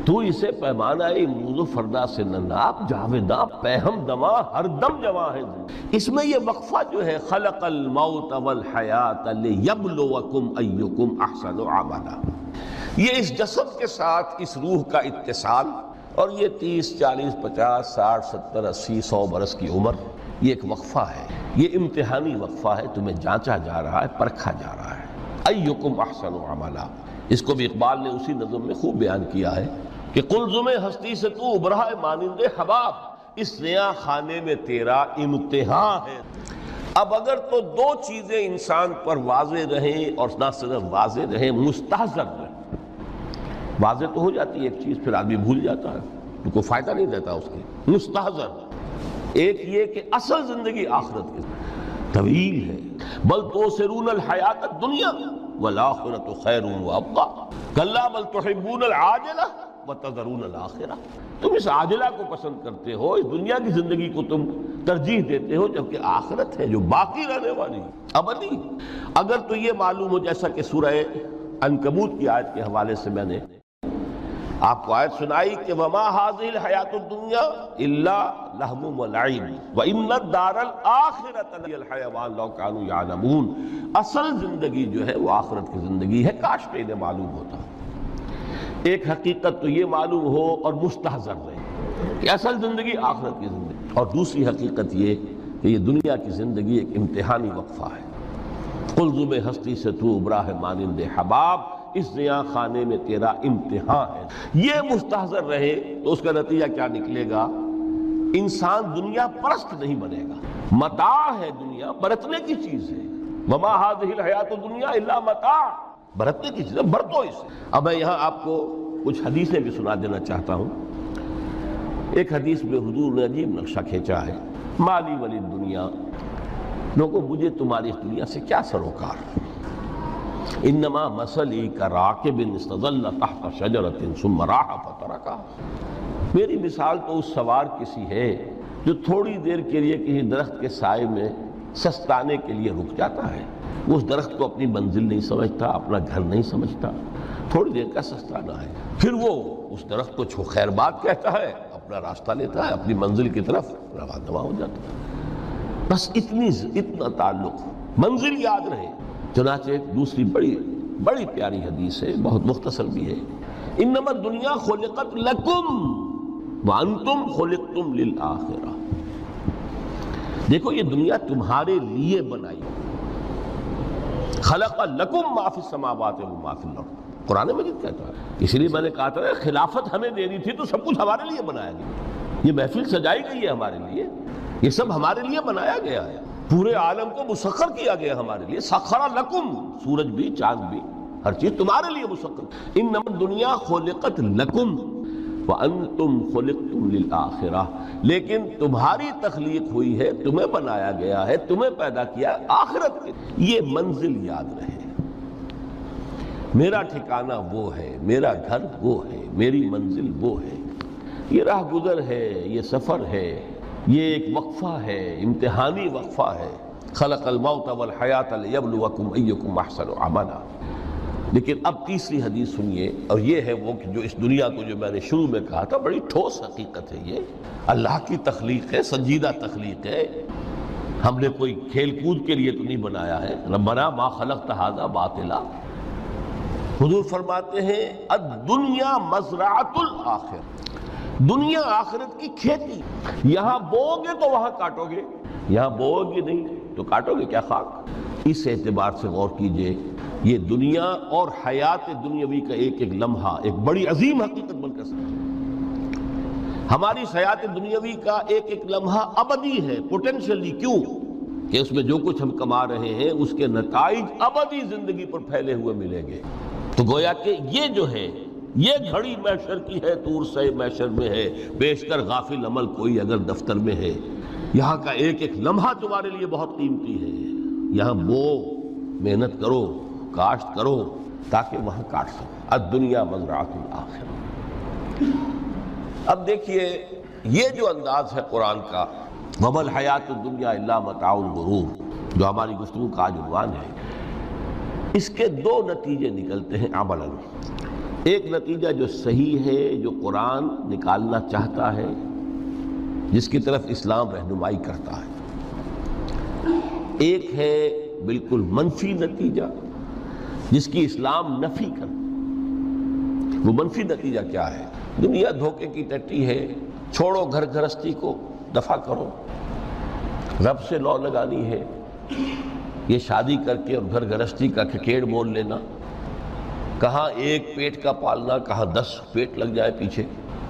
تو اسے پیمانہ امروز و فردا سے نناب جاویداں پہم دماں ہر دم جواں ہے۔ اس میں یہ وقفہ جو ہے خلق الموت والحیات لیبلوکم ایکم احسن عملا، یہ اس جسد کے ساتھ اس روح کا اتصال، اور یہ 30 40 50 60 70 80 100 برس کی عمر، یہ ایک وقفہ ہے، یہ امتحانی وقفہ ہے، تمہیں جانچا جا رہا ہے، پرکھا جا رہا ہے۔ ایکم احسن عملا، اس کو بھی اقبال نے اسی نظم میں خوب بیان کیا ہے کہ قلزم ہستی سے تو ابھرا ہے مانند حباب، اس نیا خانے میں تیرا امتحان ہے۔ اب اگر تو دو چیزیں انسان پر واضح رہیں، اور نہ صرف واضح رہیں، مستحضر رہیں۔ واضح تو ہو جاتی ہے ایک چیز، پھر آدمی بھول جاتا ہے، تو کوئی فائدہ نہیں دیتا اس کے۔ مستحضر ایک یہ کہ اصل زندگی آخرت کی طویل ہے، بل توسرون الحیات الدنیا والآخرۃ خیر وابقیٰ کلا بل تحبون العاجلہ وتذرون الآخرہ، تم اس عاجلہ کو پسند کرتے ہو، اس دنیا کی زندگی کو تم ترجیح دیتے ہو، جبکہ آخرت ہے جو باقی رہنے والی ابدی۔ اگر تو یہ معلوم ہو، جیسا کہ سورہ عنکبوت کی آیت کے حوالے سے میں نے آپ کو آیت سنائی کہ وَمَا هَذِهِ الْحَيَاةُ الدُّنْيَا إِلَّا لَهْوٌ وَلَعِبٌ وَإِنَّ الدَّارَ الْآخِرَةَ لَهِيَ الْحَيَوَانُ لَوْ كَانُوا يَعْلَمُونَ، اصل زندگی جو ہے وہ آخرت کی زندگی ہے، کاش کہ انہیں معلوم ہوتا۔ ایک حقیقت تو یہ معلوم ہو اور مستحضر رہے کہ اصل زندگی آخرت کی زندگی، اور دوسری حقیقت یہ کہ یہ دنیا کی زندگی ایک امتحانی وقفہ ہے۔ قلزم ہستی سے تو ابھرا ہے مانند حباب، اس نیا خانے میں تیرا امتحان ہے۔ یہ مستحضر رہے تو اس کا نتیجہ کیا نکلے گا؟ انسان دنیا پرست نہیں بنے گا۔ متاع ہے دنیا، برتنے کی چیز ہے۔ وما هذه الحیات الدنیا الا متاع، برتنے کی چیز ہے، برتو اسے۔ اب میں یہاں آپ کو کچھ حدیثیں بھی سنا دینا چاہتا ہوں۔ ایک حدیث میں حضور نے عجیب نقشہ کھینچا ہے، مالی ولی دنیا، لوگوں مجھے تمہاری اس دنیا سے کیا سروکار؟ انما مثلی کراکب استظل تحت شجرۃ ثم راح فترکها، میری مثال تو اس سوار کسی ہے جو تھوڑی دیر کے لیے کسی درخت کے سائے میں سستانے کے لیے رک جاتا ہے۔ وہ اس درخت کو اپنی منزل نہیں سمجھتا، اپنا گھر نہیں سمجھتا، تھوڑی دیر کا سستانا ہے، پھر وہ اس درخت کو چھو خیر بات کہتا ہے، اپنا راستہ لیتا ہے، اپنی منزل کی طرف رواں ہو جاتا ہے۔ بس اتنا تعلق، منزل یاد رہے۔ چنانچہ ایک دوسری بڑی پیاری حدیث ہے، بہت مختصر بھی ہے، انما الدنیا خلقت لکم وانتم خلقتم للآخرہ، دیکھو یہ دنیا تمہارے لیے بنائی، خلق لکم ما فی السماوات وما فی الارض، قرآن مجید کہتا ہے۔ اسی لیے میں نے کہا تھا خلافت ہمیں دینی تھی تو سب کچھ ہمارے لیے بنایا گیا، یہ محفل سجائی گئی ہے ہمارے لیے، یہ سب ہمارے لیے بنایا گیا ہے، پورے عالم کو مسخر کیا گیا ہمارے لیے، سخر لکم، سورج بھی چاند بھی ہر چیز تمہارے لیے مسخر۔ انما الدنیا خلقت لکم وانتم خلقتم للآخرہ، لیکن تمہاری تخلیق ہوئی ہے، تمہیں بنایا گیا ہے، تمہیں پیدا کیا آخرت کے۔ یہ منزل یاد رہے، میرا ٹھکانہ وہ ہے، میرا گھر وہ ہے، میری منزل وہ ہے، یہ راہ گزر ہے، یہ سفر ہے، یہ ایک وقفہ ہے، امتحانی وقفہ ہے۔ خلق الموت والحیات لیبلوکم ایکم احسن عملا۔ لیکن اب تیسری حدیث سنیے، اور یہ ہے وہ کہ جو اس دنیا کو، جو میں نے شروع میں کہا تھا، بڑی ٹھوس حقیقت ہے، یہ اللہ کی تخلیق ہے، سنجیدہ تخلیق ہے، ہم نے کوئی کھیل کود کے لیے تو نہیں بنایا ہے۔ ربنا ما خلقت ھذا باطلا، حضور فرماتے ہیں الدنیا مزرعۃ الآخرہ، دنیا آخرت کی کھیتی، یہاں بوؤ گے تو وہاں کاٹو گے، یہاں بوؤ گے نہیں تو کاٹو گے کیا خاک؟ اس اعتبار سے غور کیجئے، یہ دنیا اور حیات دنیاوی کا ایک ایک لمحہ ایک بڑی عظیم حقیقت بن کر سکتا، ہماری حیات دنیاوی کا ایک ایک لمحہ ابدی ہے پوٹینشلی، کیوں کہ اس میں جو کچھ ہم کما رہے ہیں اس کے نتائج ابدی زندگی پر پھیلے ہوئے ملیں گے۔ تو گویا کہ یہ جو ہے، یہ گھڑی محشر کی ہے، طور سے محشر میں ہے، بیشتر غافل عمل کوئی اگر دفتر میں ہے، یہاں کا ایک ایک لمحہ تمہارے لیے بہت قیمتی ہے، یہاں بو محنت کرو، کاشت کرو تاکہ وہاں کاٹ سکو۔ الدنیا مزرعۃ الآخرہ۔ اب دیکھیے یہ جو انداز ہے قرآن کا، وما الحیات الدنیا الا متاع الغرور، جو ہماری گفتگو کا عنوان ہے، اس کے دو نتیجے نکلتے ہیں عملاً۔ ایک نتیجہ جو صحیح ہے، جو قرآن نکالنا چاہتا ہے، جس کی طرف اسلام رہنمائی کرتا ہے، ایک ہے بالکل منفی نتیجہ جس کی اسلام نفی کرتا ہے۔ وہ منفی نتیجہ کیا ہے؟ دنیا دھوکے کی ٹٹی ہے، چھوڑو گھر گھرستی کو، دفع کرو، رب سے لو لگانی ہے۔ یہ شادی کر کے اور گھر گھرستی کا کھکیڑ مول لینا، کہاں ایک پیٹ کا پالنا، کہاں 10 پیٹ لگ جائے پیچھے،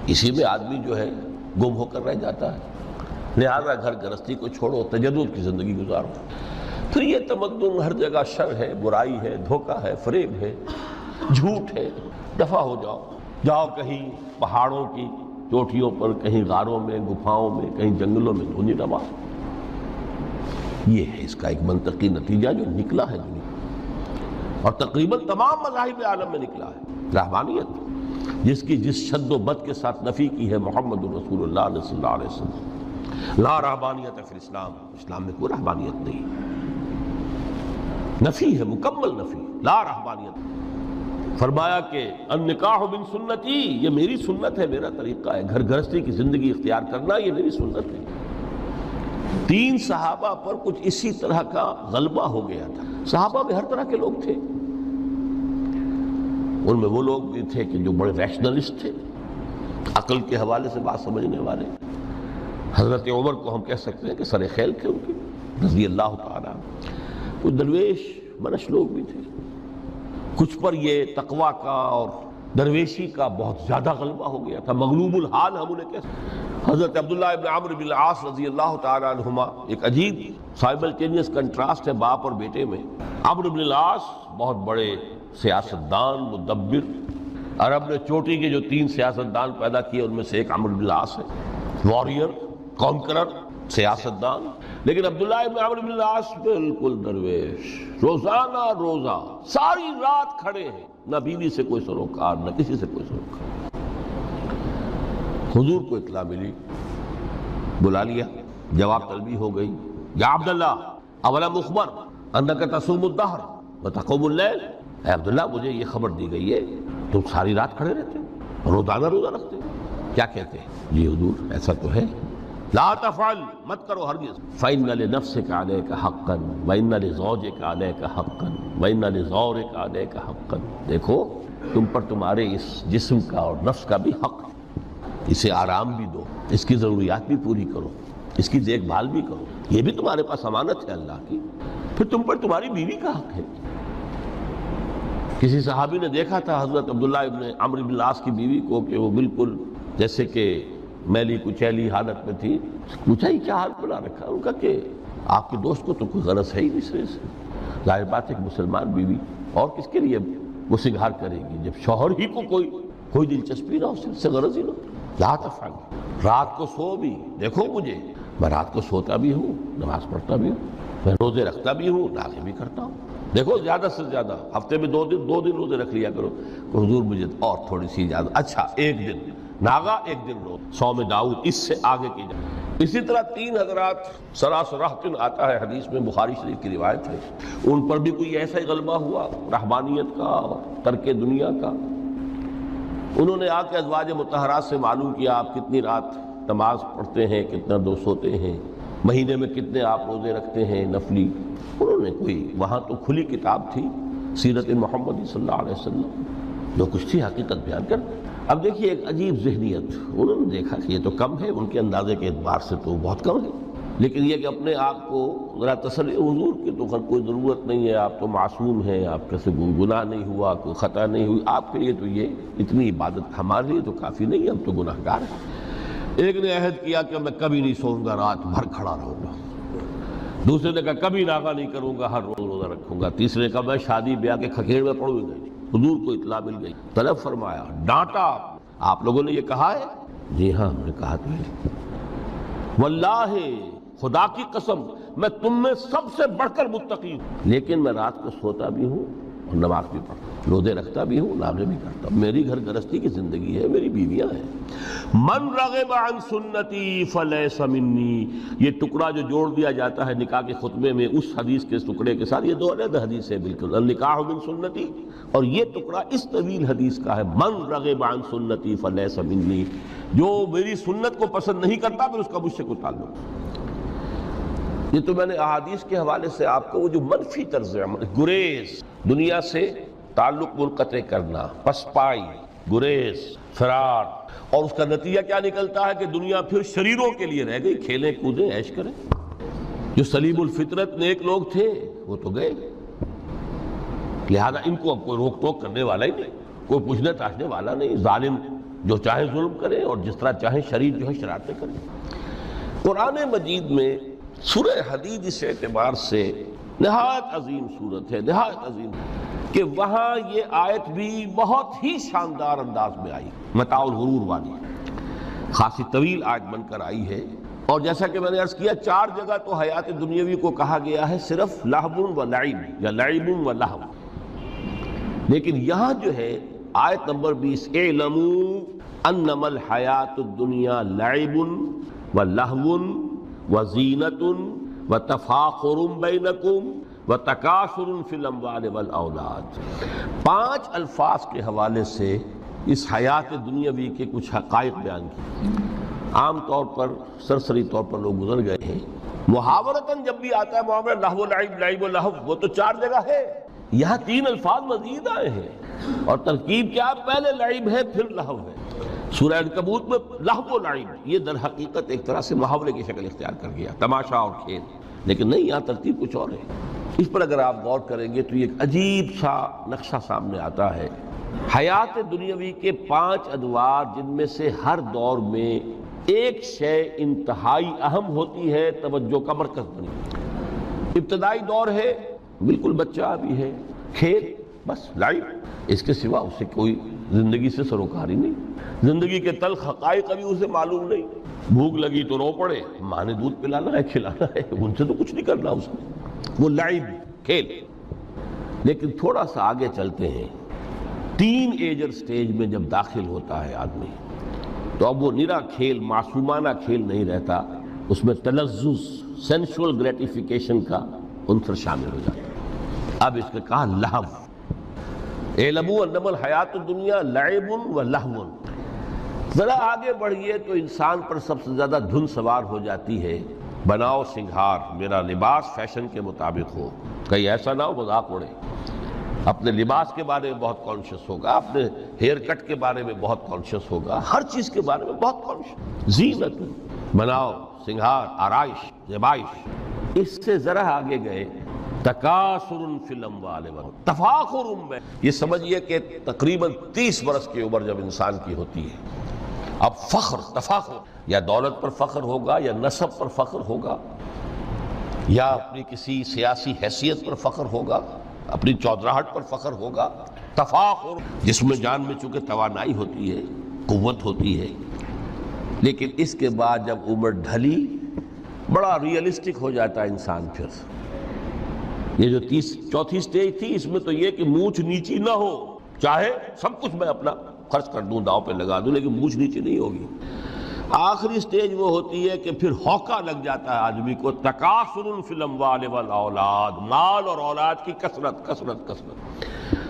اسی میں آدمی جو ہے گم ہو کر رہ جاتا ہے۔ لہذا گھر گھرستی کو چھوڑو، تجدد کی زندگی گزارو۔ پھر یہ تمدن ہر جگہ شر ہے، برائی ہے، دھوکہ ہے، فریب ہے، جھوٹ ہے، دفع ہو جاؤ۔ جاؤ کہیں پہاڑوں کی چوٹیوں پر، کہیں غاروں میں، گپھاؤں میں، کہیں جنگلوں میں دھونی روا۔ یہ ہے اس کا ایک منطقی نتیجہ جو نکلا ہے دنیا، اور تقریباً تمام مذاہب عالم میں نکلا ہے۔ رحمانیت جس کی جس شد و بد کے ساتھ نفی کی ہے محمد رسول اللہ صلی اللہ علیہ وسلم، لا رحمانیت فی الاسلام، اسلام میں کوئی رحمانیت نہیں، نفی ہے، مکمل نفی، لا رحمانیت۔ فرمایا کہ النکاح من سنتی، یہ میری سنت ہے، میرا طریقہ ہے، گھر گھرستی کی زندگی اختیار کرنا یہ میری سنت ہے۔ 3 صحابہ پر کچھ اسی طرح کا غلبہ ہو گیا تھا۔ صحابہ میں ہر طرح کے لوگ تھے، ان میں وہ لوگ بھی تھے کہ جو بڑے ریشنلسٹ تھے، عقل کے حوالے سے بات سمجھنے والے۔ حضرت عمر کو ہم کہہ سکتے ہیں کہ سر خیل تھے ان کی، رضی اللہ تعالیٰ۔ کچھ درویش منش لوگ بھی تھے، کچھ پر یہ تقویٰ کا اور درویشی کا بہت زیادہ غلبہ ہو گیا تھا، مغلوب الحال ہم انہیں کہہ سکتے ہیں۔ حضرت عبداللہ ابن عمرو بن العاص رضی اللہ تعالیٰ عنہما، ایک عجیب سائملٹینیس کنٹراسٹ ہے باپ اور بیٹے میں۔ عمرو بن العاص بہت بڑے سیاستدان، مدبر، عرب نے چوٹی کے جو 3 سیاستدان پیدا کیے ان میں سے ایک عمرو بن العاص ہے، واریر، کانکرر، سیاستدان۔ لیکن عبداللہ ابن عمرو بن العاص بالکل درویش، روزانہ روزہ ساری رات کھڑے ہیں، نہ بیوی سے کوئی سروکار، نہ کسی سے کوئی سروکار۔ حضور کو اطلاع ملی، بلا لیا، جواب طلبی ہو گئی، یا عبداللہ اولا مخبر انک تصوم الدہر وتقوم اللیل، اے عبداللہ مجھے یہ خبر دی گئی ہے تم ساری رات کھڑے رہتے ہو، روزانہ روزہ رکھتے ہو، کیا کہتے ہیں؟ جی حضور ایسا تو ہے۔ لا تفعل، مت کرو ہرگز۔ فإن لنفسك عليك حقا وإن لزوجك عليك حقا وإن لزورك عليك حقا، دیکھو تم پر تمہارے اس جسم کا اور نفس کا بھی حق ہے، اسے آرام بھی دو، اس کی ضروریات بھی پوری کرو، اس کی دیکھ بھال بھی کرو، یہ بھی تمہارے پاس امانت ہے اللہ کی۔ پھر تم پر تمہاری بیوی کا حق ہے۔ کسی صحابی نے دیکھا تھا حضرت عبداللہ ابن عمرو بن العاص کی بیوی کو کہ وہ بالکل جیسے کہ میلی کچیلی حالت میں تھی، پوچھا ہی کیا حال بنا رکھا؟ ان کا کہ آپ کے دوست کو تو کوئی غرض ہے ہی نہیں سرے سے، ظاہر بات ہے کہ مسلمان بیوی اور کس کے لیے وہ سنگھار کرے گی جب شوہر ہی کو کوئی دلچسپی نہ ہو، صرف سے غرض ہی نہ۔ لا تفعل، رات کو سو بھی، دیکھو مجھے میں رات کو سوتا بھی ہوں، نماز پڑھتا بھی ہوں، میں روزے رکھتا بھی ہوں، نازے بھی کرتا ہوں، دیکھو زیادہ سے زیادہ ہفتے میں 2 دن روزے رکھ لیا کرو کہ حضور مجھے اور تھوڑی سی اجازت، اچھا 1 دن ناغا، 1 دن روز، صوم داؤد اس سے آگے کی جائے۔ اسی طرح 3 حضرات سراسراہتن آتا ہے حدیث میں، بخاری شریف کی روایت ہے، ان پر بھی کوئی ایسا ہی غلبہ ہوا رحمانیت کا اور ترک دنیا کا۔ انہوں نے آ کے ازواج مطہرات سے معلوم کیا آپ کتنی رات نماز پڑھتے ہیں، کتنا دو سوتے ہیں، مہینے میں کتنے آپ روزے رکھتے ہیں نفلی۔ انہوں نے کوئی، وہاں تو کھلی کتاب تھی سیرت محمد صلی اللہ علیہ وسلم، جو کچھ تھی حقیقت بیان کر۔ اب دیکھیے ایک عجیب ذہنیت، انہوں نے دیکھا کہ یہ تو کم ہے، ان کے اندازے کے اعتبار سے تو بہت کم ہے، لیکن یہ کہ اپنے آپ کو ذرا تسلی، حضور کی تو کوئی ضرورت نہیں ہے، آپ تو معصوم ہیں، آپ کا سے گناہ نہیں ہوا، کوئی خطا نہیں ہوئی، آپ کے لیے تو یہ اتنی عبادت ہمارے لیے تو کافی نہیں ہے، ہم تو گناہ گار ہیں۔ ایک نے عہد کیا کہ میں کبھی نہیں سوؤں گا، رات بھر کھڑا رہوں گا۔ دوسرے نے کہا کبھی ناغا نہیں کروں گا، ہر روز روزہ رکھوں گا۔ تیسرے نے کہا میں شادی بیاہ کے کھکیڑ میں پڑوں گا۔ حضور کو اطلاع مل گئی، طلب فرمایا، ڈانٹا، آپ لوگوں نے یہ کہا ہے؟ جی ہاں ہم نے کہا تو ہے۔ واللہ، خدا کی قسم، میں تم میں سب سے بڑھ کر متقی ہوں، لیکن میں رات کو سوتا بھی ہوں اور نماز بھی پڑھتا ہوں، روزے رکھتا بھی ہوں، ناغے بھی کرتا ہوں، میری گھر گرستی کی زندگی ہے، میری بیویاں ہیں۔ من رغب عن سنتی فلیس منی، یہ ٹکڑا جو جوڑ دیا جاتا ہے نکاح کے خطبے میں اس حدیث کے ٹکڑے کے ساتھ، یہ دو علیحدہ حدیث ہے بالکل، النکاح من سنتی، اور یہ ٹکڑا اس طویل حدیث کا ہے، من رغب عن سنتی فلیس منی، جو میری سنت کو پسند نہیں کرتا پھر اس کا مجھ سے کوئی تعلق۔ یہ تو میں نے احادیث کے حوالے سے آپ کو وہ جو منفی طرز عمل، گریز، دنیا سے تعلق منقطع کرنا، پسپائی، گریز، فرار، اور اس کا نتیجہ کیا نکلتا ہے کہ دنیا پھر شریروں کے لیے رہ گئی، کھیلیں کودیں عیش کریں۔ جو سلیم الفطرت نیک لوگ تھے وہ تو گئے، لہذا ان کو اب کوئی روک ٹوک کرنے والا ہی نہیں، کوئی پوچھنے تاشنے والا نہیں، ظالم جو چاہیں ظلم کریں اور جس طرح چاہیں شریر جو ہے شرارتیں کریں۔ قرآن مجید میں سورہ حدید اس اعتبار سے نہایت عظیم صورت ہے، نہایت عظیم، کہ وہاں یہ آیت بھی بہت ہی شاندار انداز میں آئی، متاع الغرور والی، خاصی طویل آیت بن کر آئی ہے، اور جیسا کہ میں نے عرض کیا 4 جگہ تو حیات دنیاوی کو کہا گیا ہے صرف لہو و لعب یا لعب و لہو، لیکن یہاں جو ہے آیت نمبر 20، اعلموا انما الحیات الدنیا لعب و لہو و زینت و تفاخر بینکم وتکاثر فی الاموال والاولاد۔ 5 الفاظ کے حوالے سے اس حیات دنیاوی کے کچھ حقائق بیان کیے، عام طور پر سرسری طور پر لوگ گزر گئے ہیں، محاورتاً جب بھی آتا ہے معاملہ لہو لعب، لعب و لہو، وہ تو 4 جگہ ہے، یہاں 3 الفاظ مزید آئے ہیں، اور ترکیب کیا، پہلے لعب ہے پھر لہو ہے۔ سورہ عنکبوت میں لہو و لعب یہ در حقیقت ایک طرح سے محاورے کی شکل اختیار کر گیا، تماشا اور کھیل، لیکن نہیں، یہاں ترتیب کچھ اور ہے۔ اس پر اگر آپ غور کریں گے تو یہ ایک عجیب سا نقشہ سامنے آتا ہے، حیات دنیاوی کے 5 ادوار، جن میں سے ہر دور میں ایک شے انتہائی اہم ہوتی ہے، توجہ کا مرکز بنی۔ ابتدائی دور ہے، بالکل بچہ بھی ہے، کھیل، بس لعب، اس کے سوا اسے کوئی زندگی سے سروکاری نہیں، زندگی کے تلخ حقائق ابھی اسے معلوم نہیں، بھوک لگی تو رو پڑے، ماں نے دودھ پلانا ہے، کھلانا ہے، ان سے تو کچھ نہیں کرنا اس نے، وہ لعب، کھیل۔ لیکن تھوڑا سا آگے چلتے ہیں، ٹین ایجر سٹیج میں جب داخل ہوتا ہے آدمی تو اب وہ نرا کھیل، معصومانہ کھیل نہیں رہتا، اس میں تلذذ، سینشول گریٹیفیکیشن کا عنصر شامل ہو جاتا ہے۔ اب اس نے کہا لہو، اعلموا انما الحیات الدنیا لعب و لہو۔ ذرا آگے بڑھئے تو انسان پر سب سے زیادہ دھن سوار ہو جاتی ہے، بناؤ سنگھار، میرا لباس فیشن کے مطابق ہو، کہیں ایسا نہ ہو مذاق اڑے، اپنے لباس کے بارے میں بہت کانشیس ہوگا، اپنے ہیئر کٹ کے بارے میں بہت کانشیس ہوگا، ہر چیز کے بارے میں بہت کانشیس، زینت، بناؤ سنگھار، آرائش، زیبائش۔ اس سے ذرا آگے گئے، تکاثر فی الاموال والأولاد، تفاخر میں، یہ سمجھئے کہ تقریباً 30 برس کی عمر جب انسان کی ہوتی ہے، اب فخر، تفاخر، یا دولت پر فخر ہوگا، یا نسب پر فخر ہوگا، یا اپنی کسی سیاسی حیثیت پر فخر ہوگا، اپنی چودراہٹ پر فخر ہوگا، تفاخر، جس میں جان میں چونکہ توانائی ہوتی ہے، قوت ہوتی ہے۔ لیکن اس کے بعد جب عمر ڈھلی، بڑا ریئلسٹک ہو جاتا ہے انسان۔ پھر یہ جو 4تھی سٹیج تھی، اس میں تو یہ کہ مونچھ نیچی نہ ہو، چاہے سب کچھ میں اپنا خرچ کر دوں، داؤ پہ لگا دوں، لیکن مونچھ نیچی نہیں ہوگی۔ آخری سٹیج وہ ہوتی ہے کہ پھر ہوکا لگ جاتا ہے آدمی کو، تکاثر فی الاموال والاولاد، مال اور اولاد کی کثرت، کثرت، کثرت۔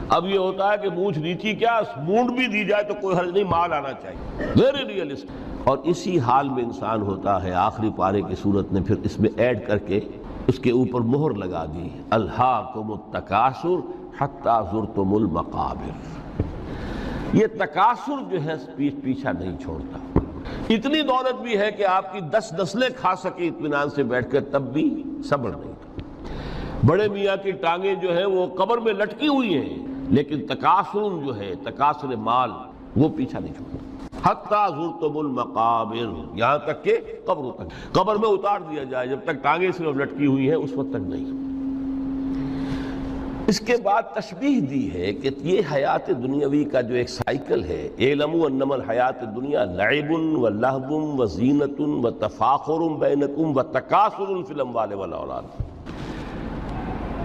اب یہ ہوتا ہے کہ مونچھ نیچی کیا، مونڈ بھی دی جائے تو کوئی حرج نہیں، مال آنا چاہیے، ویری ریئلسٹ۔ اور اسی حال میں انسان ہوتا ہے، آخری پارے کی صورت نے پھر اس میں ایڈ کر کے اس کے اوپر مہر لگا دی، الہاکم التکاثر حتی زرتم المقابر۔ یہ تکاثر جو ہے پیچھا نہیں چھوڑتا، اتنی دولت بھی ہے کہ آپ کی 10 نسلیں کھا سکے اطمینان سے بیٹھ کر، تب بھی صبر نہیں تھا۔ بڑے میاں کی ٹانگیں جو ہیں وہ قبر میں لٹکی ہوئی ہیں، لیکن تکاثر جو ہے، تکاثر مال، وہ پیچھا نہیں چھوڑتا۔ حتیٰ زرتم المقابر، یہاں تک کہ قبر تک، قبر میں اتار دیا جائے، جب تک ٹانگیں صرف لٹکی ہوئی ہیں اس وقت تک نہیں۔ اس کے بعد تشبیہ دی ہے کہ یہ حیات دنیاوی کا جو ایک سائیکل ہے، اعلموا انما الحیات الدنیا لعب و لہو و زینت و تفاخر بینکم و تکاثر فی الاموال والاولاد۔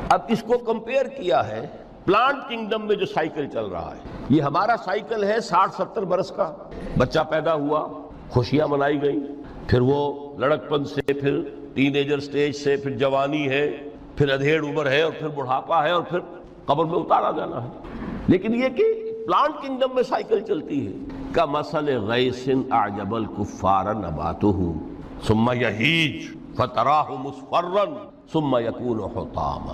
اب اس کو کمپیئر کیا ہے پلانٹ کنگڈم میں جو سائیکل چل رہا ہے، یہ ہمارا سائیکل ہے 60-70 برس کا، بچہ پیدا ہوا، خوشیاں منائی گئیں، پھر وہ لڑکپن سے، پھر ٹین ایجر سٹیج سے، پھر جوانی ہے، پھر ادھیڑ عمر ہے، اور پھر بڑھاپا ہے، اور پھر قبر میں اتارا جانا ہے۔ لیکن یہ کہ پلانٹ کنگڈم میں سائیکل چلتی ہے، کمثل غیث اعجب الکفار نباتہ ثم یہیج فتراہ مصفرا ثم یکون حطاما۔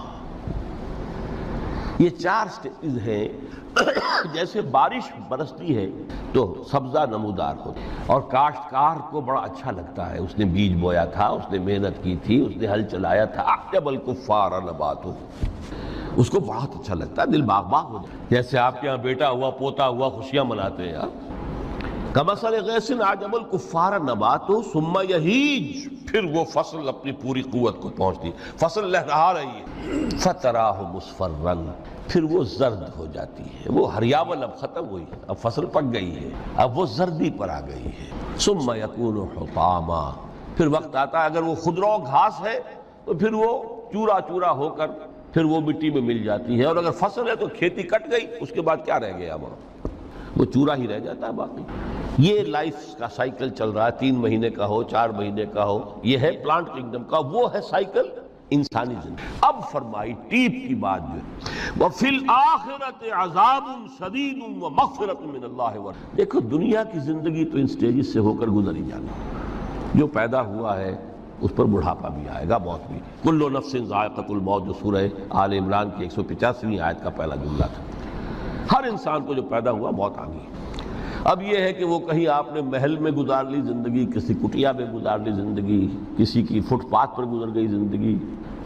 یہ 4 سٹیجز ہیں۔ جیسے بارش برستی ہے تو سبزہ نمودار ہوتا ہے، اور کاشتکار کو بڑا اچھا لگتا ہے، اس نے بیج بویا تھا، اس نے محنت کی تھی، اس نے ہل چلایا تھا، اعجب الکفار نباتہ، اس کو بہت اچھا لگتا ہے، دل باغ باغ ہو جاتا ہے۔ جیسے آپ کے یہاں بیٹا ہوا، پوتا ہوا، خوشیاں مناتے ہیں آپ۔ کمثل غیث اعجب الکفار نباتہ ثم یہیج، پھر وہ فصل اپنی پوری قوت کو پہنچتی، فصل لہرا رہی ہے، فتراہ مصفرا، پھر وہ زرد ہو جاتی ہے، وہ ہریاول اب ختم ہوئی، اب فصل پک گئی ہے، اب وہ زردی پر آ گئی ہے۔ ثم یکون حطاما، پھر وقت آتا ہے، اگر وہ خضرو گھاس ہے تو پھر وہ چورا چورا ہو کر پھر وہ مٹی میں مل جاتی ہے، اور اگر فصل ہے تو کھیتی کٹ گئی، اس کے بعد کیا رہ گیا وہاں، وہ چورا ہی رہ جاتا ہے باقی۔ یہ لائف کا سائیکل چل رہا ہے، 3 مہینے کا ہو، 4 مہینے کا ہو، یہ ہے پلانٹ کنگڈم کا، وہ ہے سائیکل انسانی زندگی۔ اب فرمائی ٹیپ کی بات جو ہے، وَفِي الْآخِرَةِ عَذَابٌ شَدِيدٌ وَمَغْفِرَةٌ مِّنَ اللَّهِ۔ دیکھو دنیا کی زندگی تو ان سٹیجز سے ہو کر گزر ہی جانا، جو پیدا ہوا ہے اس پر بڑھاپا بھی آئے گا، موت بھی۔ کل نفس ذائقۃ الموت، جو سورہ آل عمران کی 185ویں آیت کا پہلا جملہ تھا۔ ہر انسان کو جو پیدا ہوا موت آ گئی۔ اب یہ ہے کہ وہ کہیں آپ نے محل میں گزار لی زندگی، کسی کٹیا میں گزار لی زندگی، کسی کی فٹ پاتھ پر گزر گئی زندگی،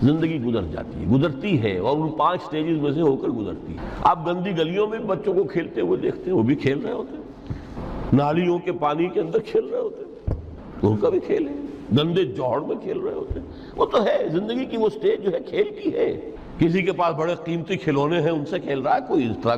زندگی گزر جاتی ہے، گزرتی ہے، اور ان 5 سٹیجز میں سے ہو کر گزرتی ہے۔ آپ گندی گلیوں میں بچوں کو کھیلتے ہوئے دیکھتے ہیں، وہ بھی کھیل رہے ہوتے ہیں، نالیوں کے پانی کے اندر کھیل رہے ہوتے ہیں، ان کا بھی کھیل ہے، گندے جوہڑ میں کھیل رہے ہوتے ہیں، وہ تو ہے زندگی کی وہ سٹیج جو ہے کھیل کی ہے۔ کسی کے پاس بڑے قیمتی کھلونے ہیں، ان سے کھیل رہا ہے، کوئی اس طرح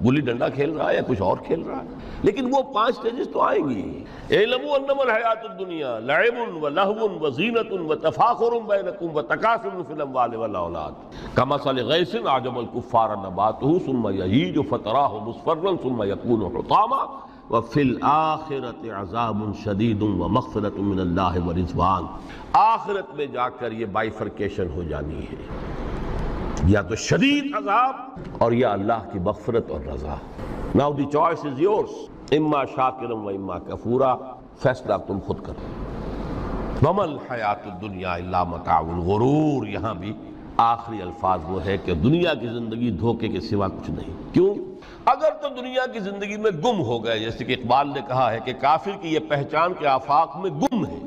گلی ڈنڈا کھیل رہا ہے یا کچھ اور کھیل رہا ہے، لیکن وہ 5 سٹیجز تو آئیں گی۔ اعلموا انما الحیات الدنیا لعب ولہو وزینۃ وتفاخر بینکم وتکاثر فی الاموال والاولاد کمثل غیث اعجب الکفار نباتہ ثم یہیج فتراہ مصفرا ثم یکون حطاما وفی الآخرۃ عذاب شدید ومغفرۃ من اللہ ورضوان۔ آخرت میں جا کر یہ بائیفرکیشن ہو جانی ہے، یا تو شدید عذاب اور یا اللہ کی مغفرت اور رضا۔ Now the choice is yours، اما شاکرا و اما کفورا، فیصلہ تم خود کرو۔ وما الحیات الدنیا الا متاع الغرور، یہاں بھی آخری الفاظ وہ ہے کہ دنیا کی زندگی دھوکے کے سوا کچھ نہیں۔ کیوں؟ اگر تو دنیا کی زندگی میں گم ہو گئے، جیسے کہ اقبال نے کہا ہے کہ کافر کی یہ پہچان کے آفاق میں گم ہے،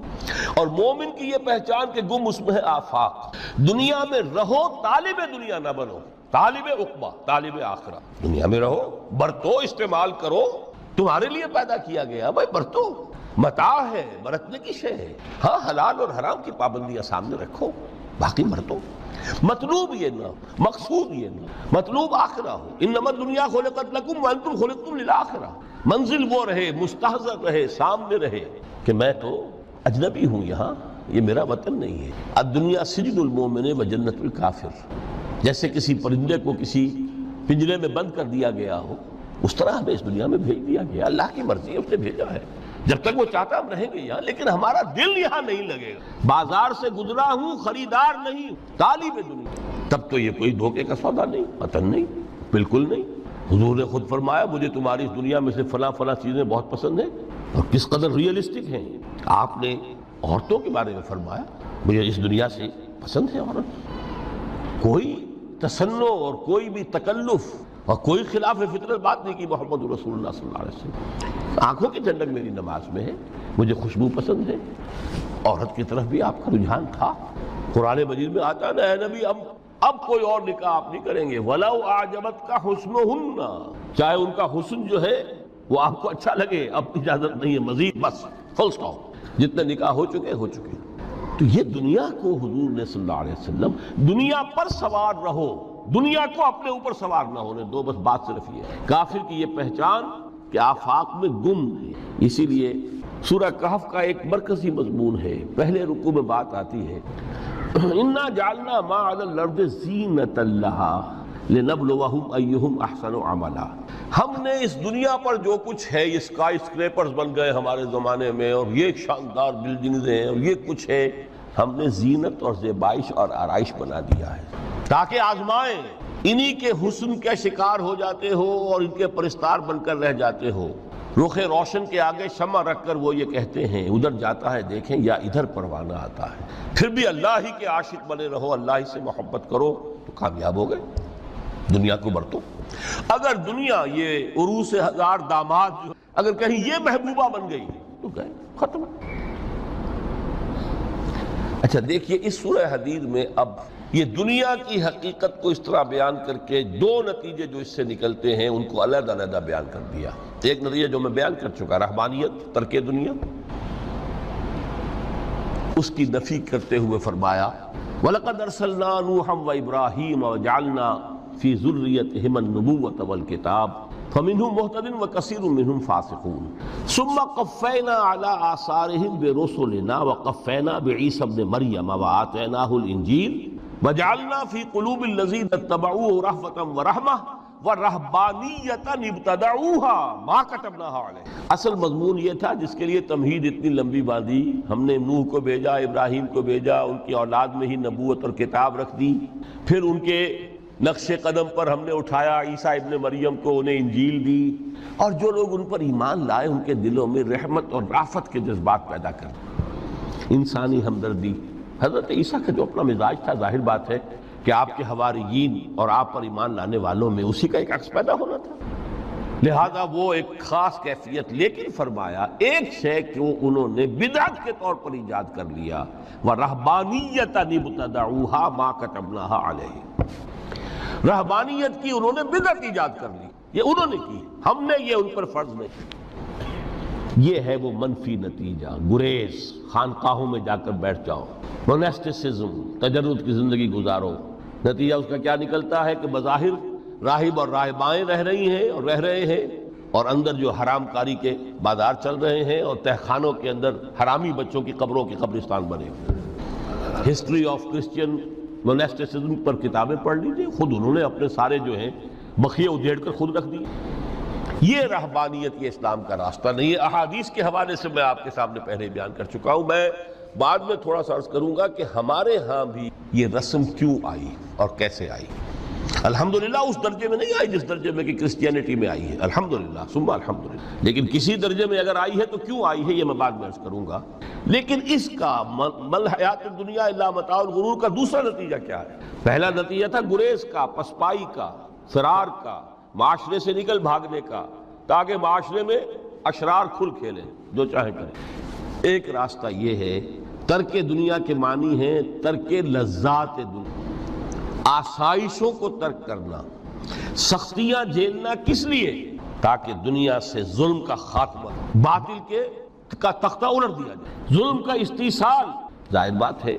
اور مومن کی یہ پہچان کہ گم اس میں ہے آفاق۔ دنیا میں رہو، طالب دنیا نہ بنو، طالب عقبہ، طالب آخرہ۔ دنیا میں رہو، برتو، استعمال کرو، تمہارے لیے پیدا کیا گیا، بھائی برتو، متاع ہے، برتنے کی شے ہے، ہاں حلال اور حرام کی پابندیاں سامنے رکھو، باقی برتو۔ مطلوب یہ نہ، مقصود یہ نہ، مطلوب آخرہ ہو۔ انما الدنیا خلقت لکم وانتم خلقتم للآخرہ۔ منزل وہ رہے، مستحضر رہے، سامنے رہے کہ میں تو اجنبی ہوں، یہاں یہ میرا وطن نہیں ہے۔ الدنیا سجن المومن و جنت الکافر، جیسے کسی پرندے کو کسی پنجرے میں بند کر دیا گیا ہو، اس طرح ہمیں اس دنیا میں بھیج دیا گیا، اللہ کی مرضی ہے، اس نے بھیجا ہے۔ جب تک وہ چاہتا ہم رہیں گے یہاں، لیکن ہمارا دل یہاں نہیں لگے گا۔ بازار سے گزرا ہوں، خریدار نہیں، طالب دنیا، تب تو یہ کوئی دھوکے کا سودا نہیں، وطن نہیں، بالکل نہیں۔ حضور نے خود فرمایا مجھے تمہاری اس دنیا میں سے فلاں فلاں چیزیں بہت پسند ہیں، اور کس قدر ریئلسٹک ہیں۔ آپ نے عورتوں کے بارے میں فرمایا مجھے اس دنیا سے پسند ہے عورت، کوئی تصنع اور کوئی بھی تکلف اور کوئی خلاف فطرت بات نہیں کی محمد رسول اللہ صلی اللہ علیہ وسلم۔ آنکھوں کی ٹھنڈک میری نماز میں ہے، مجھے خوشبو پسند ہے، عورت کی طرف بھی آپ کا رجحان تھا۔ قرآن مجید میں آتا ہے اے نبی اب کوئی اور نکاح آپ نہیں کریں گے، وَلَوْ أَعْجَبَتْكَ حُسْنُهُنَّ، چاہے ان کا حسن جو ہے وہ آپ کو اچھا لگے، اب اجازت نہیں ہے مزید، بس فل سٹاپ، جتنے نکاح ہو چکے ہو چکے۔ تو یہ دنیا کو حضور نے صلی اللہ علیہ وسلم دنیا پر سوار رہو، دنیا کو اپنے اوپر سوار نہ ہونے دو، بس بات صرف یہ ہے۔ کافر کی یہ پہچان کہ آفاق میں گم ہے۔ اسی لیے سورہ کہف کا ایک مرکزی مضمون ہے، پہلے رکوع میں بات آتی ہے اِنَّا جَعَلْنَا مَا عَلَى الْأَرْضِ زِینَةً لَهَا، لنبلوہم ایہم احسن عملا۔ ہم نے اس دنیا پر جو کچھ ہے، یہ اسکائی اسکریپرز بن گئے ہمارے زمانے میں، اور یہ شاندار بلڈنگز ہیں، اور یہ کچھ ہے، ہم نے زینت اور زیبائش اور آرائش بنا دیا ہے تاکہ آزمائیں، انہی کے حسن کے شکار ہو جاتے ہو اور ان کے پرستار بن کر رہ جاتے ہو۔ رخ روشن کے آگے شمع رکھ کر وہ یہ کہتے ہیں ادھر جاتا ہے دیکھیں یا ادھر پروانہ آتا ہے، پھر بھی اللہ ہی کے عاشق بنے رہو، اللہ ہی سے محبت کرو تو کامیاب ہو گئے، دنیا کو برتو۔ اگر دنیا یہ عروس ہزار داماد جو اگر کہیں یہ محبوبہ بن گئی تو گئے، ختم۔ اچھا دیکھیے اس سورہ حدید میں اب یہ دنیا کی حقیقت کو اس طرح بیان کر کے دو نتیجے جو اس سے نکلتے ہیں ان کو علیحدہ علیحدہ بیان کر دیا۔ ایک نتیجہ جو میں بیان کر چکا، رہبانیت، ترک دنیا، اس کی نفی کرتے ہوئے فرمایا وَلَقَدْ أَرْسَلْنَا نُوحًا وَإِبْرَاهِيمَ وَجَعَلْنَا فِي ذُرِّيَّتِهِمَا النُّبُوَّةَ وَالْكِتَابَ فَمِنْهُمْ مُهْتَدٍ وَكَثِيرٌ مِّنْهُمْ فَاسِقُونَ ثُمَّ قَفَّيْنَا عَلَىٰ آثَارِهِمْ بِرُسُلِنَا وَقَفَّيْنَا بِعِيسَى ابْنِ مَرْيَمَ وَآتَيْنَاهُ الْإِنجِيلَ وَجَعَلْنَا فِي قُلُوبِ الَّذِينَ اتَّبَعُوهُ رَأْفَةً وَرَحْمَةً وَرَهْبَانِيَّةً ابْتَدَعُوهَا مَا كَتَبْنَاهَا عَلَيْهِمْ۔ اصل مضمون یہ تھا جس کے لیے تمہید اتنی لمبی باندھی، ہم نے نوح کو بھیجا، ابراہیم کو بھیجا، ان کی اولاد میں ہی نبوت اور کتاب رکھ دی، پھر ان کے نقش قدم پر ہم نے اٹھایا عیسیٰ ابن مریم کو، انہیں انجیل دی، اور جو لوگ ان پر ایمان لائے ان کے دلوں میں رحمت اور رافت کے جذبات پیدا کر دی، انسانی ہمدردی۔ حضرت عیسیٰ کا جو اپنا مزاج تھا، ظاہر بات ہے کہ آپ کے حواریین اور آپ پر ایمان لانے والوں میں اسی کا ایک عکس پیدا ہونا تھا، لہذا وہ ایک خاص کیفیت، لیکن فرمایا ایک شے کو انہوں نے بدعت کے طور پر ایجاد کر لیا، وَرَهْبَانِيَّةً ابْتَدَعُوهَا مَا كَتَبْنَاهَا عَلَيْهِمْ، رہبانیت کی انہوں نے بدعت ایجاد کر لی، یہ انہوں نے کی، ہم نے یہ ان پر فرض نہیں کی۔ یہ ہے وہ منفی نتیجہ، گریز، خانقاہوں میں جا کر بیٹھ جاؤ، موناسٹسزم، تجرد کی زندگی گزارو، نتیجہ اس کا کیا نکلتا ہے کہ بظاہر راہب اور راہبائیں رہ رہی ہیں اور رہ رہے ہیں، اور اندر جو حرام کاری کے بازار چل رہے ہیں، اور تہخانوں کے اندر حرامی بچوں کی قبروں کے قبرستان بنے ہوئے۔ ہسٹری آف کرسچین موناسٹسزم پر کتابیں پڑھ لیجیے، خود انہوں نے اپنے سارے جو ہیں بخیے ادھیڑ کر خود رکھ دیے۔ یہ رہبانیت، یہ اسلام کا راستہ نہیں ہے۔ احادیث کے حوالے سے میں آپ کے سامنے پہلے بیان کر چکا ہوں، میں بعد میں تھوڑا سا عرض کروں گا کہ ہمارے ہاں بھی یہ رسم کیوں آئی اور کیسے آئی۔ الحمدللہ اس درجے میں نہیں آئی جس درجے میں کہ کرسچینٹی میں آئی ہے، الحمدللہ ثم الحمدللہ، لیکن کسی درجے میں اگر آئی ہے تو کیوں آئی ہے یہ میں بعد میں عرض کروں گا۔ لیکن اس کا مل حیات الدنیا الا متاع الغرور کا دوسرا نتیجہ کیا ہے؟ پہلا نتیجہ تھا گریز کا، پسپائی کا، فرار کا، معاشرے سے نکل بھاگنے کا، تاکہ معاشرے میں اشرار کھل کھیلیں، جو چاہیں کریں۔ ایک راستہ یہ ہے، ترک دنیا کے معنی ہیں ترک لذات دنیا، آسائشوں کو ترک کرنا، سختیاں جھیلنا، کس لیے؟ تاکہ دنیا سے ظلم کا خاتمہ، باطل کا تختہ الٹ دیا جائے، ظلم کا استیصال۔ ظاہر بات ہے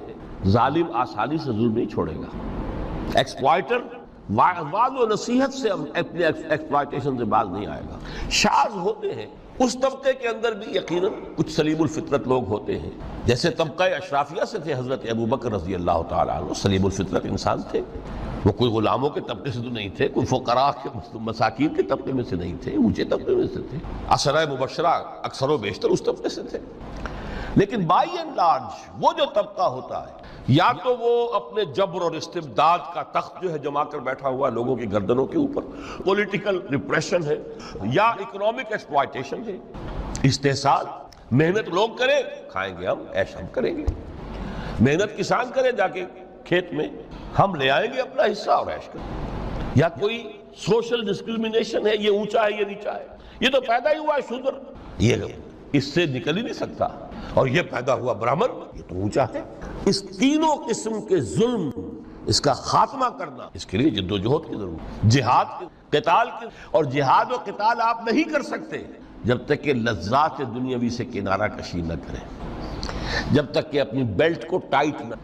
ظالم آسانی سے ظلم نہیں چھوڑے گا، ایکسپلائٹر وعظ و نصیحت سے اپنے ایکسپلائٹیشن سے باز نہیں آئے گا۔ شاذ ہوتے ہیں اس طبقے کے اندر بھی یقیناً کچھ سلیم الفطرت لوگ ہوتے ہیں، جیسے طبقہ اشرافیہ سے تھے حضرت ابوبکر رضی اللہ تعالیٰ عنہ، سلیم الفطرت انسان تھے، وہ کوئی غلاموں کے طبقے سے تو نہیں تھے، کوئی فقراء کے مساکین کے طبقے میں سے نہیں تھے، اونچے طبقے میں سے تھے، عشرہ مبشرہ اکثر و بیشتر اس طبقے سے تھے۔ لیکن بائی اینڈ لارج وہ جو طبقہ ہوتا ہے، یا تو وہ اپنے جبر اور استبداد کا تخت جو ہے جما کر بیٹھا ہوا لوگوں کی گردنوں کے اوپر، پولیٹیکل ریپریشن ہے، یا اکنامک ایکسپلائٹیشن ہے، استحصال، محنت لوگ کریں کھائیں گے ہم، عیش ہم کریں گے، محنت کسان کرے جا کے کھیت میں، ہم لے آئیں گے اپنا حصہ اور عیش کریں گے۔ یا کوئی سوشل ڈسکریمنیشن ہے، یہ اونچا ہے یہ نیچا ہے، یہ تو پیدا ہی ہوا ہے شودر، یہ اس سے نکل ہی نہیں سکتا، اور یہ پیدا ہوا برہمن، یہ تو اونچا ہے۔ اس تینوں قسم کے ظلم، اس کا خاتمہ کرنا، اس کے لیے جد و جہد کی ضرورت، جہاد قتال کی، اور جہاد و قتال آپ نہیں کر سکتے جب تک کہ لذات دنیاوی سے کنارہ کشی نہ کریں، جب تک کہ اپنی بیلٹ کو ٹائٹ نہ،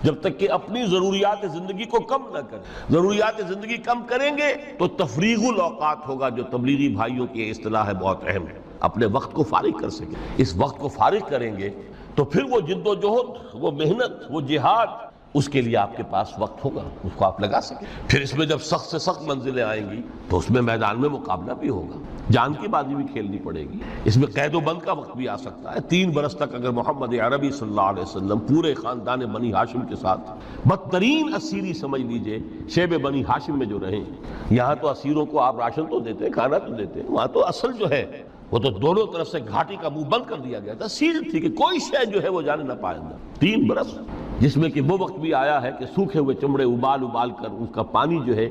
جب تک کہ اپنی ضروریات زندگی کو کم نہ کریں۔ ضروریات زندگی کم کریں گے تو تفریغ الاوقات ہوگا، جو تبلیغی بھائیوں کی اصطلاح ہے، بہت اہم ہے، اپنے وقت کو فارغ کر سکیں۔ اس وقت کو فارغ کریں گے تو پھر وہ جد و جہد، وہ محنت، وہ جہاد، اس کے لیے آپ کے پاس وقت ہوگا، اس کو آپ لگا سکیں۔ پھر اس میں جب سخت سے سخت منزلیں آئیں گی تو اس میں میدان میں مقابلہ بھی ہوگا، جان کی بازی بھی کھیلنی پڑے گی، اس میں قید و بند کا وقت بھی آ سکتا ہے۔ 3 برس تک اگر محمد عربی صلی اللہ علیہ وسلم پورے خاندان بنی ہاشم کے ساتھ بدترین اسیری سمجھ لیجئے شیب بنی ہاشم میں جو رہیں، یہاں تو اسیروں کو آپ راشن تو دیتے ہیں، کھانا تو دیتے ہیں، وہاں تو اصل جو ہے وہ تو دونوں طرف سے گھاٹی کا منہ بند کر دیا گیا تھا، سیل تھی کہ کوئی شے جو ہے وہ جانے نہ پائے اندر۔ 3 برس، جس میں کہ وہ وقت بھی آیا ہے کہ سوکھے ہوئے چمڑے ابال کر اس کا پانی جو ہے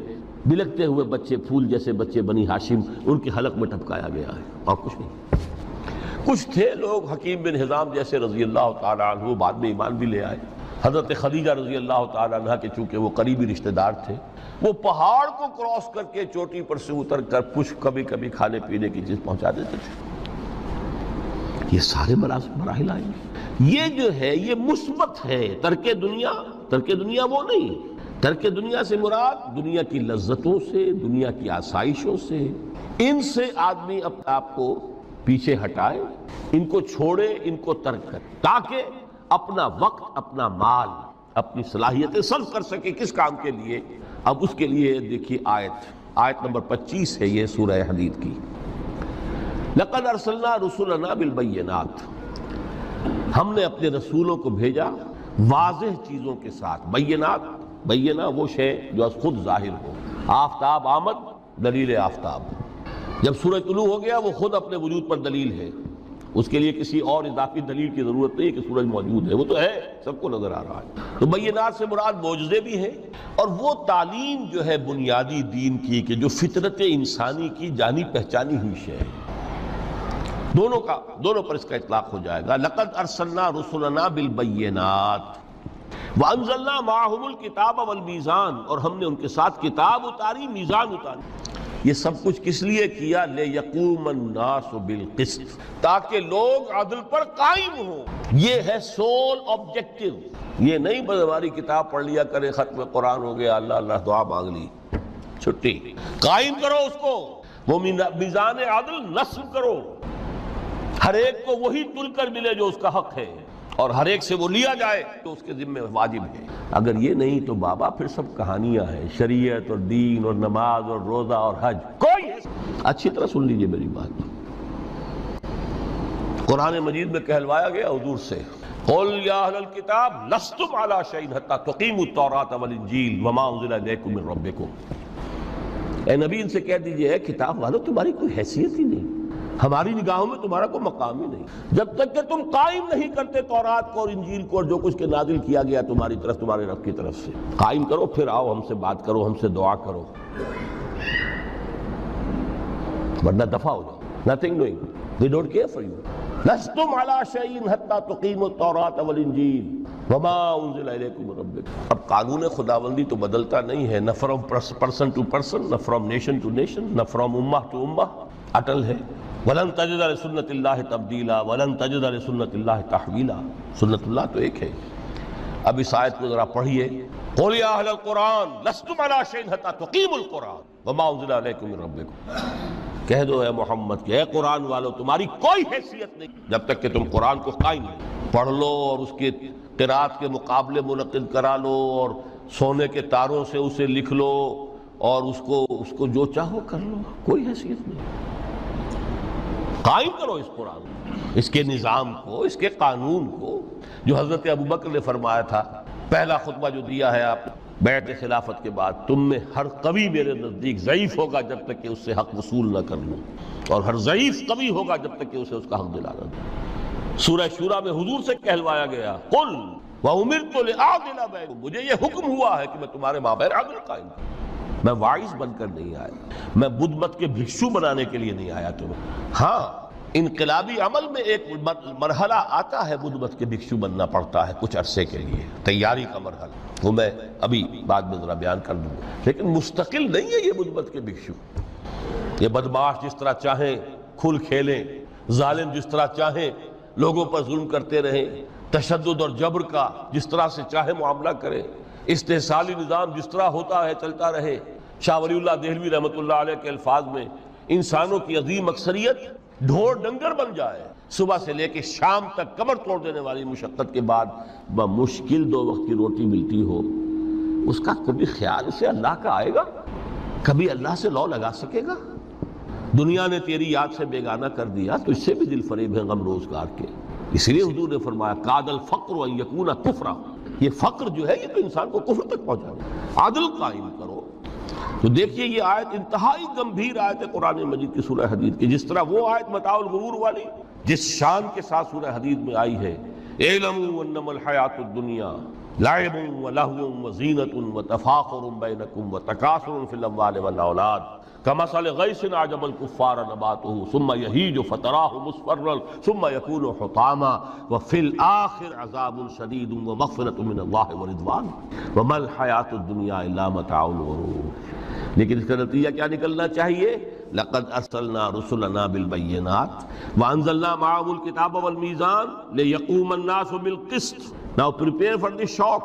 بلکتے ہوئے بچے، پھول جیسے بچے بنی ہاشم، ان کے حلق میں ٹپکایا گیا ہے، اور کچھ نہیں۔ کچھ تھے لوگ، حکیم بن حزام جیسے رضی اللہ تعالیٰ عنہ، بعد میں ایمان بھی لے آئے۔ حضرت خدیجہ رضی اللہ تعالیٰ عنہ کے چونکہ وہ قریبی رشتہ دار تھے، وہ پہاڑ کو کراس کر کے چوٹی پر سے اتر کر کچھ کبھی کبھی کھانے پینے کی چیز پہنچا دیتے تھے۔ یہ سارے مراحل آئیں گے۔ یہ جو ہے یہ مثبت ہے، ترک دنیا وہ نہیں۔ ترک دنیا سے مراد دنیا کی لذتوں سے، دنیا کی آسائشوں سے، ان سے آدمی اپنے آپ کو پیچھے ہٹائے، ان کو چھوڑے، ان کو ترک کرے، تاکہ اپنا وقت، اپنا مال، اپنی صلاحیتیں صرف کر سکے کس کام کے لیے۔ اب اس کے لیے دیکھیے آیت نمبر 25 ہے یہ سورہ حدید کی۔ لَقَدْ أَرْسَلْنَا رُسُلَنَا بِالْبَيِّنَاتِ، ہم نے اپنے رسولوں کو بھیجا واضح چیزوں کے ساتھ۔ بینہ وہ شے جو از خود ظاہر ہو۔ آفتاب آمد، دلیل آفتاب۔ جب سورج طلوع ہو گیا وہ خود اپنے وجود پر دلیل ہے، اس کے لیے کسی اور اضافی دلیل کی ضرورت نہیں کہ سورج موجود ہے، وہ تو ہے، سب کو نظر آ رہا ہے۔ تو بینات سے مراد معجزے بھی ہیں، اور وہ تعلیم جو ہے بنیادی دین کی کہ جو فطرت انسانی کی جانی پہچانی ہوئی شے ہے، دونوں پر اس کا اطلاق ہو جائے گا۔ لَقَدْ أَرْسَلْنَا رُسُلَنَا بِالْبَيِّنَاتِ وَأَنزَلْنَا مَعَهُمُ الْكِتَابَ وَالْمِيزَانَ، اور ہم نے ان کے ساتھ کتاب اتاری، میزان اتاری۔ یہ سب کچھ کس لیے کیا؟ لِيَقُومَ النَّاسُ بِالْقِسْطِ، تاکہ لوگ عدل پر قائم ہوں۔ یہ ہے سول آبجیکٹو۔ یہ نہیں بس ہماری کتاب پڑھ لیا کرے، ختم قرآن ہو گیا، اللہ دعا مانگ لی، چھٹی۔ قائم کرو اس کو، وہ میزان عدل نصب کرو، ہر ایک کو وہی تل کر ملے جو اس کا حق ہے، اور ہر ایک سے وہ لیا جائے تو اس کے ذمہ واجب ہے۔ اگر یہ نہیں تو بابا پھر سب کہانیاں ہیں، شریعت اور دین اور نماز اور روزہ اور حج کوئی ہے۔ اچھی طرح سن لیجئے میری بات، قرآن مجید میں کہلوایا گیا حضور سے، قُلْ يَا أَهْلَ الْكِتَابِ لَسْتُمْ عَلَىٰ شَيْءٍ حَتَّىٰ تُقِيمُوا التَّوْرَاةَ وَالْإِنجِيلَ وَمَا أُنزِلَ إِلَيْكُم مِّن رَّبِّكُمْ۔ اے نبی ان سے کہہ دیجئے، اے کتاب والو تمہاری کوئی حیثیت ہی نہیں، ہماری نگاہوں میں تمہارا کوئی مقام ہی نہیں، جب تک کہ تم قائم نہیں کرتے تورات کو اور انجیل کو اور جو کچھ کے نازل کیا گیا تمہاری طرف، تمہارے رب کی طرف سے۔ قائم کرو، پھر آؤ ہم سے بات کرو، ہم سے دعا کرو، ورنہ دفع ہو جاؤ۔ Nothing doing. They don't care for you. لستم علی شیء حتی تقیموا التوراۃ والانجیل وما انزل الیکم من ربکم۔ اب قانون خداوندی تو بدلتا نہیں ہے، نہ فرام پرسن ٹو پرسن، نہ فرام نیشن ٹو نیشن، نہ فرام امہ ٹو امہ، اٹل ہے۔ وَلَن تَجِدَ لِسُنَّتِ اللَّهِ تَبْدِيلًا وَلَن تَجِدَ لِسُنَّتِ اللَّهِ تَحْوِيلًا۔ سنت اللہ تو ایک ہے۔ اب اس آیت کو ذرا پڑھیے، قُلْ يَا أَهْلَ الْقُرْآنِ لَسْتُمْ عَلَىٰ شَيْءٍ حَتَّىٰ تُقِيمُوا الْقُرْآنَ وَمَا أُنزِلَ إِلَيْكُم مِّن رَّبِّكُم۔ کہہ دو اے محمد کہ اے قرآن والو تمہاری کوئی حیثیت نہیں جب تک کہ تم قرآن کو قائم نہیں پڑھ لو اور اس کے قرات کے مقابلے منعقد کرا لو اور سونے کے تاروں سے اسے لکھ لو اور اس کو جو چاہو کر لو، کوئی حیثیت نہیں۔ قائم کرو اس قرآن کو، اس کے نظام کو، اس کے قانون کو، جو حضرت ابوبکر نے فرمایا تھا، پہلا خطبہ جو دیا ہے آپ بیعت خلافت کے بعد، تم میں ہر قوی میرے نزدیک ضعیف ہوگا جب تک کہ اس سے حق وصول نہ کر لوں، اور ہر ضعیف قوی ہوگا جب تک کہ اسے اس کا حق دلانا دوں۔ سورہ شورى میں حضور سے کہلوایا گیا، قل وَأُمِرْتُ لِأَعْدِلَ بَيْنَكُمْ، مجھے یہ حکم ہوا ہے کہ میں تمہارے مابین عدل قائم کروں۔ میں واعظ بن کر نہیں آیا، میں بدھ مت کے بھکشو بنانے کے لیے نہیں آیا تمہیں۔ ہاں انقلابی عمل میں ایک مرحلہ آتا ہے، بدھ مت کے بھکشو بننا پڑتا ہے کچھ عرصے کے لیے، تیاری کا مرحلہ، وہ میں ابھی بعد میں ذرا بیان کر دوں گا، لیکن مستقل نہیں ہے یہ بدھ مت کے بھکشو۔ یہ بدمعاش جس طرح چاہیں کھل کھیلیں، ظالم جس طرح چاہیں لوگوں پر ظلم کرتے رہیں، تشدد اور جبر کا جس طرح سے چاہے معاملہ کریں، استحصالی نظام جس طرح ہوتا ہے چلتا رہے۔ شاہ ولی اللہ دہلوی رحمۃ اللہ علیہ کے الفاظ میں، انسانوں کی عظیم اکثریت ڈھور ڈنگر بن جائے، صبح سے لے کے شام تک کمر توڑ دینے والی مشقت کے بعد بمشکل 2 وقت کی روٹی ملتی ہو، اس کا کبھی خیال اسے اللہ کا آئے گا؟ کبھی اللہ سے لو لگا سکے گا؟ دنیا نے تیری یاد سے بیگانہ کر دیا تو اس سے بھی دل فریب ہے غم روزگار کے۔ اس لیے حضور نے فرمایا کاد الفقر ان یکون کفرا، یہ فقر جو ہے یہ تو انسان کو کفر تک پہنچانا۔ عدل قائم کرو۔ تو دیکھیے یہ آیت انتہائی گمبھیر آیت ہے قرآن مجید کی سورہ حدید کی، جس طرح وہ آیت متاع الغرور والی جس شان کے ساتھ سورہ حدید میں آئی ہے، اعلموا انما الحیات الدنیا لعب ولہو وزینۃ وتفاخر بینکم وتکاثر فی الاموال والاولاد کمثل غیث اعجب الکفار نباتہ ثم یہیج فتراہ مصفرا ثم یکون حطاما وفی الآخر عذاب شدید ومغفرۃ من اللہ ورضوان وما الحیات الدنیا الا متاع الغرور۔ لیکن اس کا نتیجہ کیا نکلنا چاہیے؟ لقد ارسلنا رسلنا بالبینات وانزلنا معهم الکتاب والمیزان لیقوم الناس بالقسط۔ Now prepare for the shock۔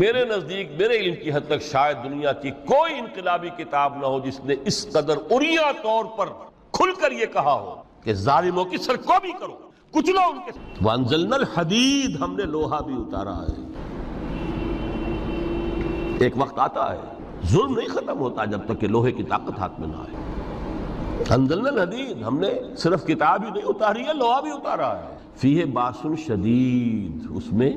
میرے نزدیک میرے علم کی حد تک شاید دنیا کی کوئی انقلابی کتاب نہ ہو جس نے اس قدر عریاں طور پر کھل کر یہ کہا ہو کہ ظالموں کی سرکوبی کرو، کچلو ان کے۔ وانزلنا الحدید، ہم نے لوہا بھی اتارا ہے۔ ایک وقت آتا ہے ظلم نہیں ختم ہوتا جب تک کہ لوہے کی طاقت ہاتھ میں نہ آئے۔ انزلنا الحدید، ہم نے صرف کتاب ہی نہیں اتاری ہے، لوہا بھی اتارا ہے۔ فیہ باس شدید، اس میں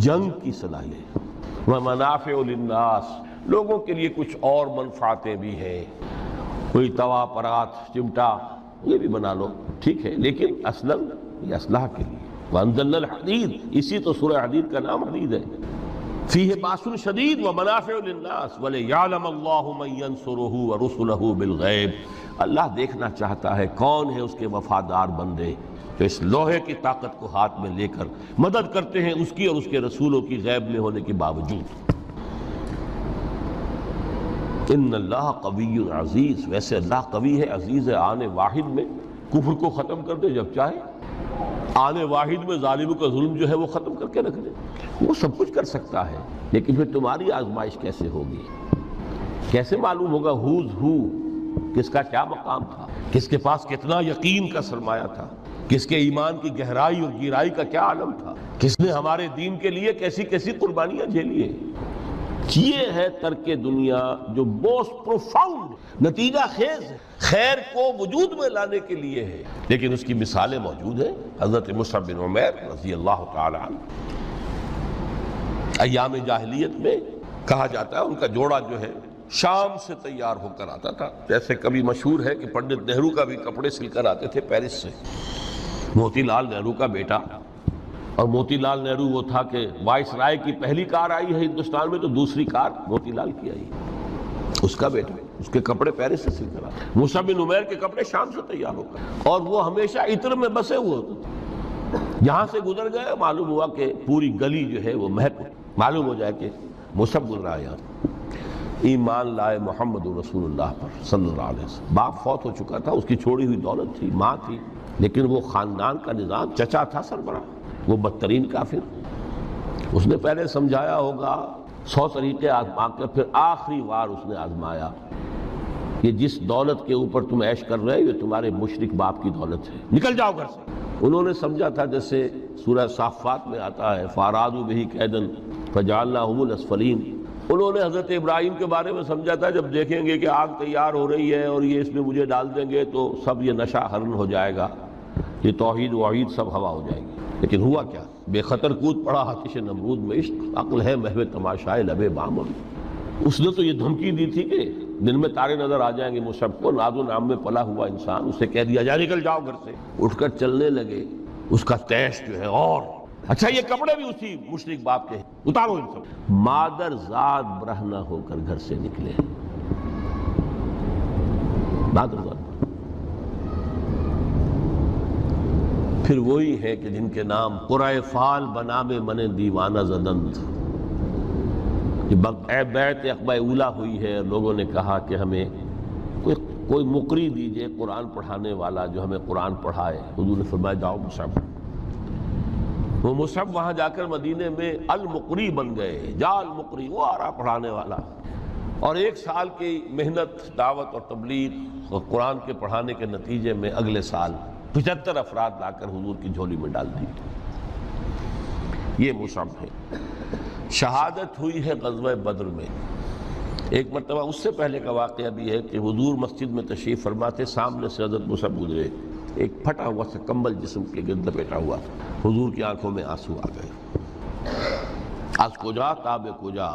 جنگ کی صلاحیت، ومنافع للناس، لوگوں کے لیے کچھ اور منفعتیں بھی ہیں، کوئی توا پرات چمٹا یہ بھی بنا لو، ٹھیک ہے، لیکن اصلاً یہ اسلحہ کے لیے۔ وانزلنا الحدید، اسی تو سورہ حدید کا نام حدید ہے۔ فیہ باس شدید ومنافع للناس ولیعلم اللہ من ینصرہ ورسلہ بالغیب۔ اللہ دیکھنا چاہتا ہے کون ہے اس کے وفادار بندے جو اس لوہے کی طاقت کو ہاتھ میں لے کر مدد کرتے ہیں اس کی اور اس کے رسولوں کی غیب میں ہونے کے باوجود۔ ان اللہ قوی عزیز، ویسے اللہ قوی ہے، عزیز ہے، آنے واحد میں کفر کو ختم کر دے جب چاہے، آنے واحد میں ظالموں کا ظلم جو ہے وہ ختم کر کے رکھ دے، وہ سب کچھ کر سکتا ہے۔ لیکن پھر تمہاری آزمائش کیسے ہوگی؟ کیسے معلوم ہوگا ہوز ہو، کس کا کیا مقام تھا، کس کے پاس کتنا یقین کا سرمایہ تھا، کس کے ایمان کی گہرائی اور گہرائی کا کیا عالم تھا، کس نے ہمارے دین کے لیے کیسی کیسی قربانیاں جھیلی ہیں۔ یہ ہے ترک دنیا جو موسٹ پروفاؤنڈ نتیجہ خیز ہے، خیر کو وجود میں لانے کے لیے ہے، لیکن اس کی مثالیں موجود ہیں۔ حضرت مصعب بن عمیر رضی اللہ تعالی عنہ، ایام جاہلیت میں کہا جاتا ہے ان کا جوڑا جو ہے شام سے تیار ہو کر آتا تھا، جیسے کبھی مشہور ہے کہ پنڈت نہرو کا بھی کپڑے سل کر آتے تھے پیرس سے۔ موتی لال نہرو کا بیٹا، اور موتی لال نہرو وہ تھا کہ وائس رائے کی پہلی کار آئی ہے ہندوستان میں تو دوسری کار موتی لال کی آئی، اس کا بیٹا، اس کے کپڑے پیرس سے سل کر آتے۔ مصعب بن عمیر کے کپڑے شام سے تیار ہو کر، اور وہ ہمیشہ عطر میں بسے ہوئے ہوتے تھے۔ یہاں سے گزر گئے، معلوم ہوا کہ پوری گلی جو ہے وہ مہک، معلوم ہو جائے کہ مصعب گزرا ہے یہاں۔ ایمان لائے محمد رسول اللہ پر صلی اللہ علیہ وسلم۔ باپ فوت ہو چکا تھا، اس کی چھوڑی ہوئی دولت تھی، ماں تھی، لیکن وہ خاندان کا نظام، چچا تھا سربراہ، وہ بدترین کافر۔ اس نے پہلے سمجھایا ہوگا 100 طریقے آزما کر، پھر آخری بار اس نے آزمایا کہ جس دولت کے اوپر تم عیش کر رہے ہو یہ تمہارے مشرک باپ کی دولت ہے، نکل جاؤ گھر سے۔ انہوں نے سمجھا تھا جیسے سورہ صافات میں آتا ہے فَأَرَادُوا بِهِ كَيْدًا فَجَعَلْنَاهُمُ الْأَسْفَلِينَ۔ انہوں نے حضرت ابراہیم کے بارے میں سمجھا تھا جب دیکھیں گے کہ آگ تیار ہو رہی ہے اور یہ اس میں مجھے ڈال دیں گے تو سب یہ نشہ حرن ہو جائے گا، یہ توحید وحید سب ہوا ہو جائے گی۔ لیکن ہوا کیا؟ بے خطر کود پڑا آتش نمرود میں عشق، عقل ہے محو تماشائے لبے بامر۔ اس نے تو یہ دھمکی دی تھی کہ دن میں تارے نظر آ جائیں گے مصعب کو، ناز و نام میں پلا ہوا انسان، اسے کہہ دیا جائے نکل جاؤ گھر سے۔ اٹھ کر چلنے لگے، اس کا تیش جو ہے اور اچھا یہ کپڑے بھی اسی مشرک باپ کے ہیں، اتارو ان سب۔ مادر ذات برہنہ ہو کر گھر سے نکلے، مادر ذات۔ پھر وہی ہے کہ جن کے نام قرائے فال بنام من دیوانہ زدند۔ بیعت عقبہ اولیٰ ہوئی ہے، لوگوں نے کہا کہ ہمیں کوئی مقری دیجئے قرآن پڑھانے والا جو ہمیں قرآن پڑھائے۔ حضور نے فرمایا جاؤ مصعب۔ وہ مصعب وہاں جا کر مدینے میں المقری بن گئے، جا المقری، وہ آ رہا پڑھانے والا۔ اور 1 سال کی محنت، دعوت اور تبلیغ اور قرآن کے پڑھانے کے نتیجے میں اگلے سال 75 افراد لا کر حضور کی جھولی میں ڈال دی. یہ مصعب ہے. شہادت ہوئی ہے غزوہ بدر میں. ایک مرتبہ اس سے پہلے کا واقعہ بھی ہے کہ حضور مسجد میں تشریف فرماتے، سامنے سے حضرت مصعب گزرے، ایک پھٹا ہوا سا کمبل جسم کے گرد لپیٹا ہوا. حضور کی آنکھوں میں آنسو آ گئے. از کجا تاب کجا.